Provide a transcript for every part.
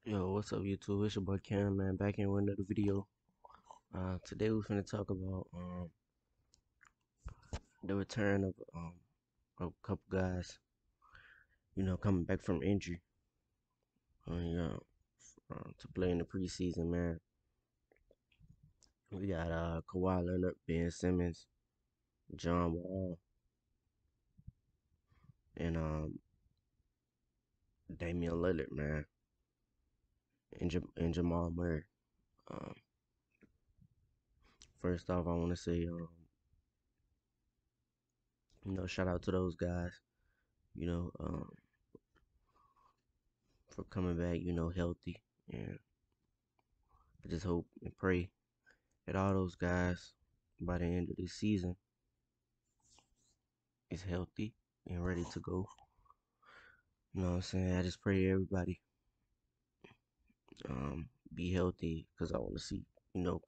Yo, what's up YouTube? It's your boy Cam, man, back in with another video. Today we're finna talk about the return of a couple guys, coming back from injury, to play in the preseason, man. We got Kawhi Leonard, Ben Simmons, Jamal, and Damian Lillard, man, and Jamal Murray. Um, First off, I want to say, shout out to those guys, you know, um, for coming back, healthy, and I just hope and pray that all those guys by the end of the season is healthy and ready to go. You know what I'm saying? I just pray everybody be healthy because I want to see,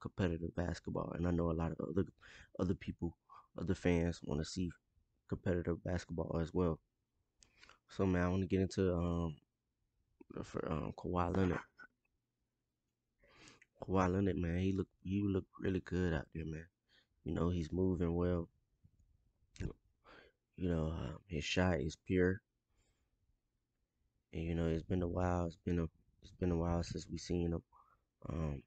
competitive basketball. And I know a lot of other people, other fans want to see competitive basketball as well. So man, I want to get into for Kawhi Leonard. Kawhi Leonard, man, he look really good out there, man. He's moving well. His shot is pure. And it's been a while. It's been a while since we seen him um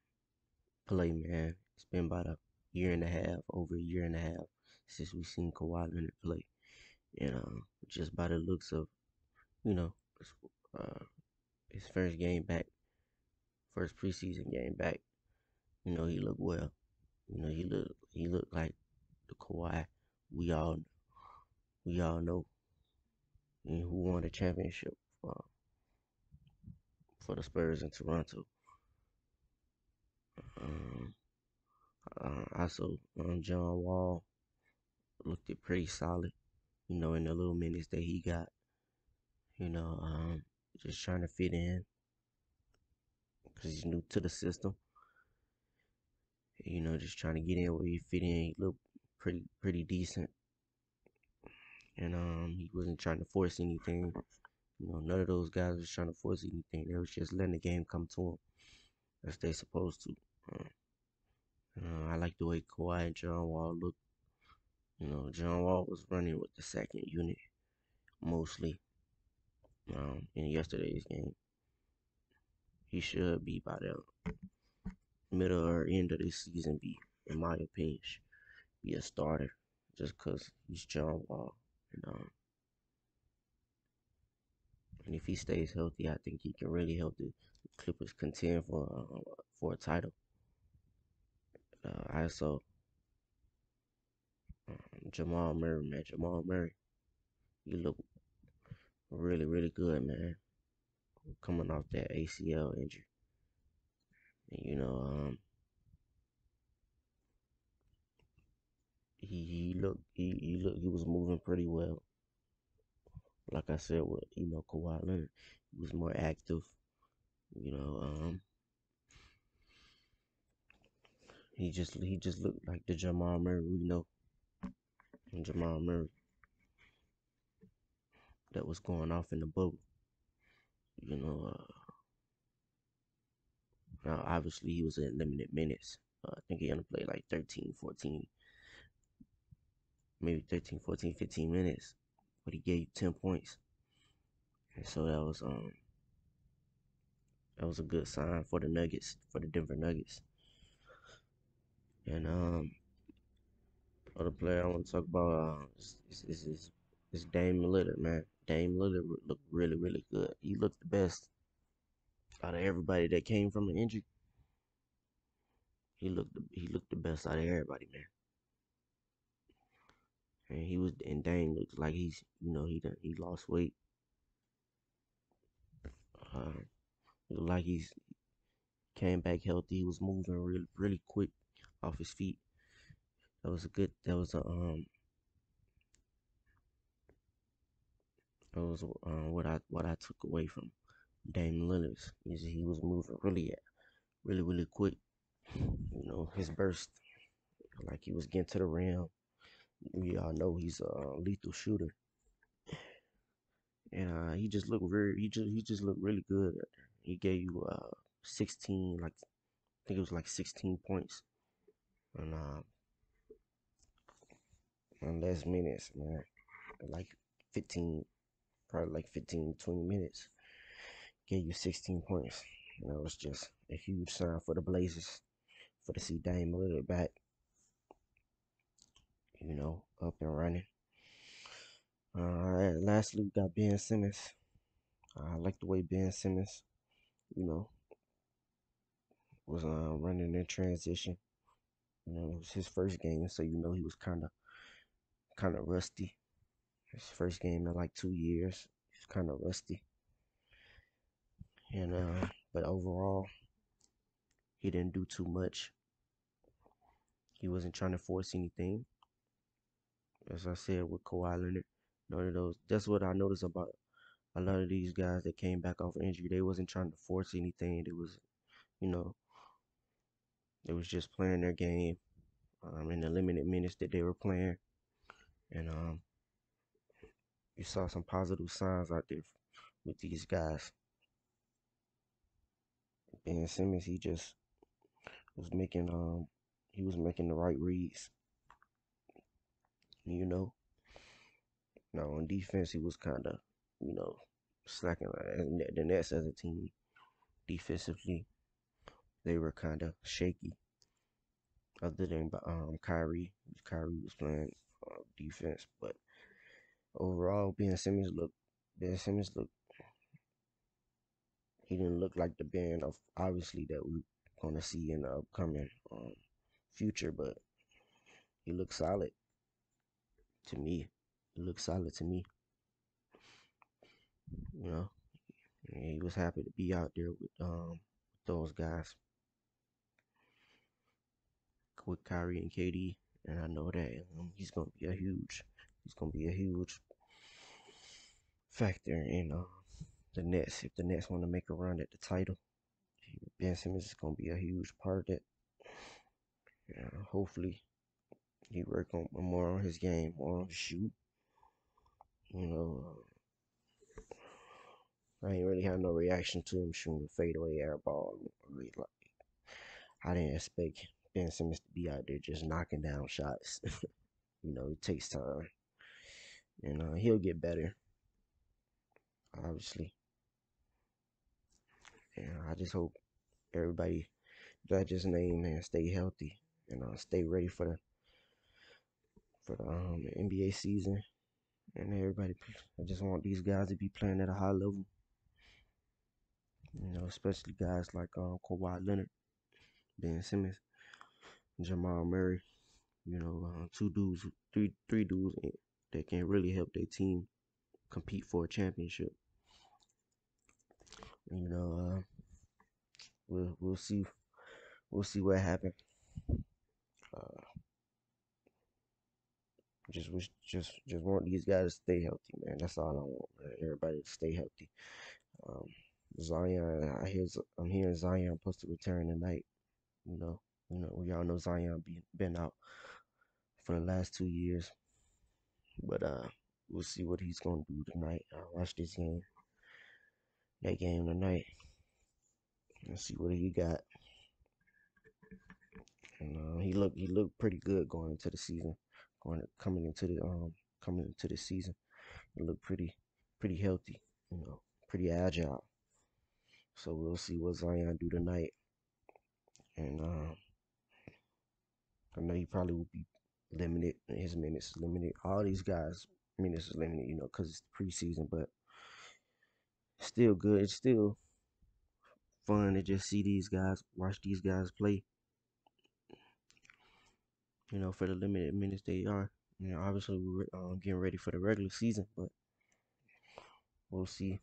play, man. It's been about a year and a half, over a year and a half since we seen Kawhi Leonard play. And just by the looks of, you know, his, uh his first game back, first preseason game back, he looked well. He looked like the Kawhi we all we all know, and who won the championship uh, for the Spurs in Toronto. Um, Also, John Wall looked it pretty solid, in the little minutes that he got, you know, um, just trying to fit in because he's new to the system, just trying to get in where he fit in. He looked pretty decent, and he wasn't trying to force anything. None of those guys was trying to force anything. They was just letting the game come to them as they supposed to. Um, I like the way Kawhi and John Wall looked. John Wall was running with the second unit mostly in yesterday's game. He should be by the middle or end of this season, in my opinion, be a starter just because he's John Wall. And, um, and if he stays healthy, I think he can really help the Clippers contend for a title. I saw Jamal Murray, man. Jamal Murray, he looked really good, man. Coming off that ACL injury, and, he was moving pretty well. Like I said, with Kawhi Leonard, he was more active. You know, um, he just looked like the Jamal Murray we know, and Jamal Murray that was going off in the bubble. You know, Now obviously he was in limited minutes. I think he only played like 13, 14, maybe 13, 14, 15 minutes, but he gave 10 points, and so that was a good sign for the Nuggets, for the Denver Nuggets. And other player I want to talk about is Dame Lillard, man. Dame Lillard looked really good. He looked the best out of everybody that came from an injury. He looked the best out of everybody, man. And Dame looks like he lost weight. Uh, looked like he's came back healthy. He was moving really quick off his feet. That was what I took away from Dame Lillard is he was moving really quick. His burst, like he was getting to the rim. We all know he's a lethal shooter, and he just looked really good. He gave you 16, like I think it was like 16 points on less minutes, man. Like 15, probably like 15, 20 minutes. Gave you 16 points. It was just a huge sign for the Blazers for to see Dame Lillard back, up and running. Lastly, we got Ben Simmons. I like the way Ben Simmons, you know, was running in transition. It was his first game, so he was kind of rusty. His first game in like 2 years, he's kind of rusty. And but overall, he didn't do too much. He wasn't trying to force anything. As I said with Kawhi Leonard, none of those. That's what I noticed about a lot of these guys that came back off injury. They wasn't trying to force anything. You know, they was just playing their game in the limited minutes that they were playing, and you saw some positive signs out there with these guys. Ben Simmons, he just was making he was making the right reads. You know, now on defense, he was kind of you know slacking. The Nets as a team defensively, they were kind of shaky. Other than Kyrie was playing defense, but overall, Ben Simmons looked, he didn't look like the Ben of obviously that we're gonna see in the upcoming future, but he looked solid to me. He looked solid to me, you know. And he was happy to be out there with those guys, with Kyrie and KD, and I know that he's gonna be a huge factor in the Nets. If the Nets want to make a run at the title, Ben Simmons is gonna be a huge part of it. Hopefully, he work on more on his game, more on his shoot. You know, I ain't really had no reaction to him shooting fadeaway air ball. Really, like, I didn't expect Ben Simmons to be out there just knocking down shots. It takes time, and he'll get better, obviously. And I just hope everybody that his name and stay healthy and stay ready for the NBA season. And everybody, I just want these guys to be playing at a high level. Especially guys like Kawhi Leonard, Ben Simmons, Jamal Murray. Two dudes, three dudes that can really help their team compete for a championship. You know, we'll see what happens. Uh, just want these guys to stay healthy, man. That's all I want, man. Everybody to stay healthy. Um, Zion, I'm hearing Zion supposed to return tonight. You know, we all know Zion been out for the last 2 years, but we'll see what he's gonna do tonight. Watch that game tonight, and see what he got. And he looked pretty good going into the season, coming into the season. He looked pretty healthy, pretty agile. So we'll see what Zion do tonight, and I know he probably will be limited. His minutes is limited. All these guys' minutes is limited, because it's preseason. But still good. It's still fun to just see these guys, watch these guys play. For the limited minutes they are. Obviously we're getting ready for the regular season, but we'll see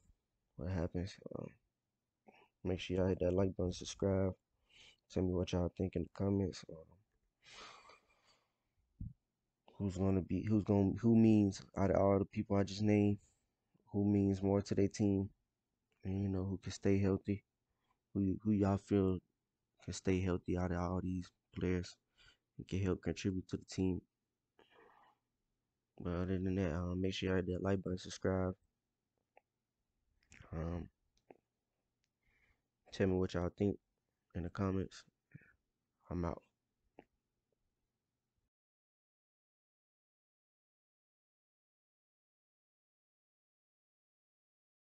what happens. Make sure y'all hit that like button, subscribe. Tell me what y'all think in the comments. Who means out of all the people I just named, who means more to their team, and who can stay healthy, who y'all feel can stay healthy out of all these players and can help contribute to the team. But other than that, make sure y'all hit that like button, subscribe. Um, Tell me what y'all think in the comments. I'm out.